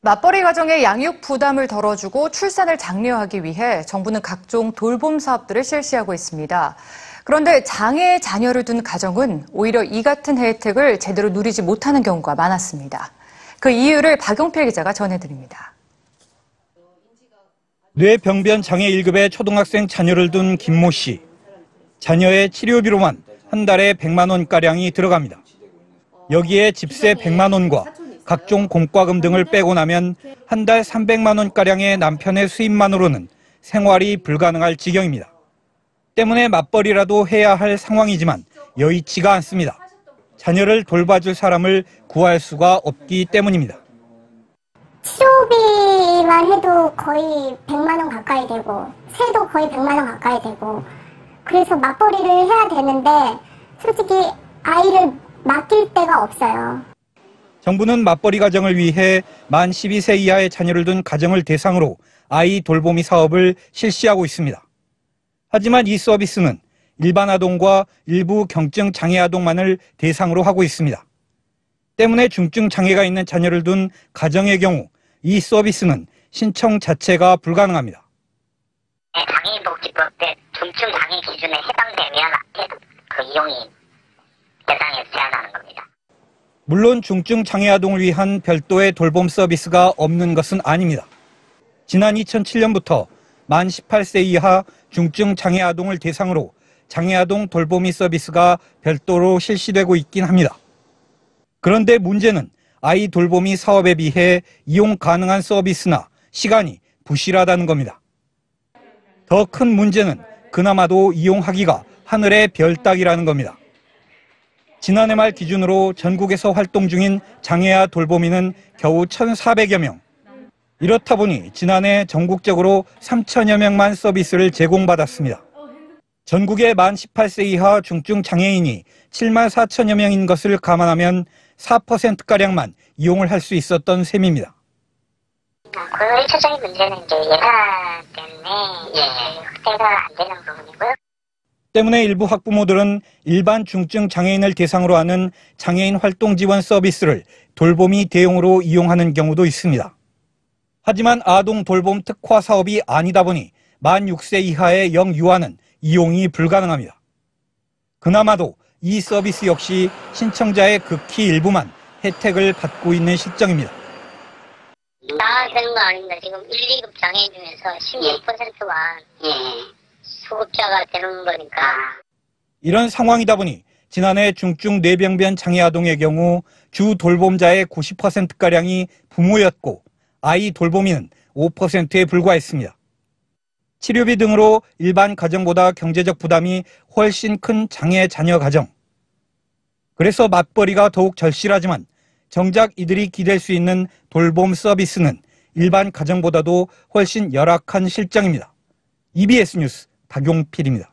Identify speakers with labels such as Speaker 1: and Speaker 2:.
Speaker 1: 맞벌이 가정의 양육 부담을 덜어주고 출산을 장려하기 위해 정부는 각종 돌봄 사업들을 실시하고 있습니다. 그런데 장애 자녀를 둔 가정은 오히려 이 같은 혜택을 제대로 누리지 못하는 경우가 많았습니다. 그 이유를 박용필 기자가 전해드립니다.
Speaker 2: 뇌병변 장애 1급의 초등학생 자녀를 둔 김모 씨. 자녀의 치료비로만 한 달에 100만 원가량이 들어갑니다. 여기에 집세 100만 원과 각종 공과금 등을 빼고 나면 한 달 300만 원가량의 남편의 수입만으로는 생활이 불가능할 지경입니다. 때문에 맞벌이라도 해야 할 상황이지만 여의치가 않습니다. 자녀를 돌봐줄 사람을 구할 수가 없기 때문입니다.
Speaker 3: 치료비만 해도 거의 100만 원 가까이 되고 세도 거의 100만 원 가까이 되고 그래서 맞벌이를 해야 되는데 솔직히 아이를 맡길 데가 없어요.
Speaker 2: 정부는 맞벌이 가정을 위해 만 12세 이하의 자녀를 둔 가정을 대상으로 아이 돌보미 사업을 실시하고 있습니다. 하지만 이 서비스는 일반 아동과 일부 경증 장애 아동만을 대상으로 하고 있습니다. 때문에 중증 장애가 있는 자녀를 둔 가정의 경우 이 서비스는 신청 자체가 불가능합니다.
Speaker 4: 장애인복지법 때 중증 장애 기준에 해당되면 그 이용이 대상에서 제한하는 겁니다.
Speaker 2: 물론 중증 장애 아동을 위한 별도의 돌봄 서비스가 없는 것은 아닙니다. 지난 2007년부터 만 18세 이하 중증 장애 아동을 대상으로 장애 아동 돌보미 서비스가 별도로 실시되고 있긴 합니다. 그런데 문제는 아이 돌보미 사업에 비해 이용 가능한 서비스나 시간이 부실하다는 겁니다. 더 큰 문제는 그나마도 이용하기가 하늘의 별 따기라는 겁니다. 지난해 말 기준으로 전국에서 활동 중인 장애아 돌보미는 겨우 1,400여 명. 이렇다 보니 지난해 전국적으로 3천여 명만 서비스를 제공받았습니다. 전국의 만 18세 이하 중증 장애인이 7만 4천여 명인 것을 감안하면 4%가량만 이용을 할 수 있었던 셈입니다.
Speaker 4: 그 1차적인 문제는 이제 예산 때문에 확대가 안 되는 부분이고요.
Speaker 2: 때문에 일부 학부모들은 일반 중증 장애인을 대상으로 하는 장애인 활동 지원 서비스를 돌보미 대용으로 이용하는 경우도 있습니다. 하지만 아동 돌봄 특화 사업이 아니다 보니 만 6세 이하의 영유아는 이용이 불가능합니다. 그나마도 이 서비스 역시 신청자의 극히 일부만 혜택을 받고 있는 실정입니다.
Speaker 4: 다 되는 거 아닙니다. 지금 1, 2급 장애인 중에서 16%만 수급자가 되는 거니까.
Speaker 2: 이런 상황이다 보니 지난해 중증 뇌병변 장애 아동의 경우 주 돌봄자의 90%가량이 부모였고 아이 돌보미는 5%에 불과했습니다. 치료비 등으로 일반 가정보다 경제적 부담이 훨씬 큰 장애 자녀 가정. 그래서 맞벌이가 더욱 절실하지만 정작 이들이 기댈 수 있는 돌봄 서비스는 일반 가정보다도 훨씬 열악한 실정입니다. EBS 뉴스 박용필입니다.